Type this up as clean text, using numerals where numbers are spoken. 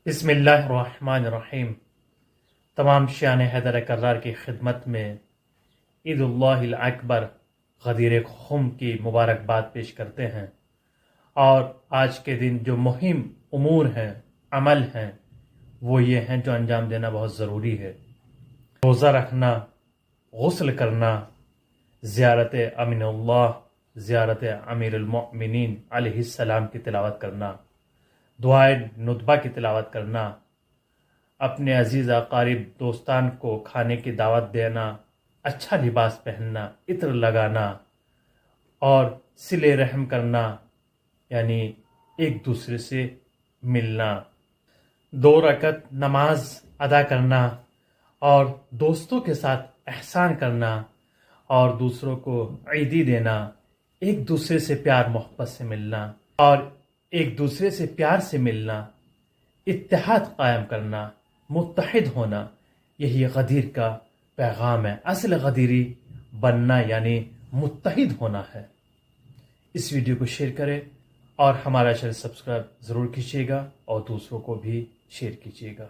بسم اللہ الرحمن الرحیم۔ تمام شان حیدر کرار کی خدمت میں عید اللہ الاکبر غدیر خم کی مبارکباد پیش کرتے ہیں، اور آج کے دن جو مہم امور ہیں، عمل ہیں، وہ یہ ہیں جو انجام دینا بہت ضروری ہے۔ روزہ رکھنا، غسل کرنا، زیارت امین اللہ، زیارت امیر المؤمنین علیہ السلام کی تلاوت کرنا، دعائے ندبہ کی تلاوت کرنا، اپنے عزیز اقارب دوستان کو کھانے کی دعوت دینا، اچھا لباس پہننا، عطر لگانا اور صلہ رحم کرنا، یعنی ایک دوسرے سے ملنا، 2 رکعت نماز ادا کرنا اور دوستوں کے ساتھ احسان کرنا اور دوسروں کو عیدی دینا، ایک دوسرے سے پیار محبت سے ملنا اور ایک دوسرے سے پیار سے ملنا، اتحاد قائم کرنا، متحد ہونا، یہی غدیر کا پیغام ہے۔ اصل غدیری بننا یعنی متحد ہونا ہے۔ اس ویڈیو کو شیئر کریں اور ہمارا چینل سبسکرائب ضرور کیجیے گا اور دوسروں کو بھی شیئر کیجیے گا۔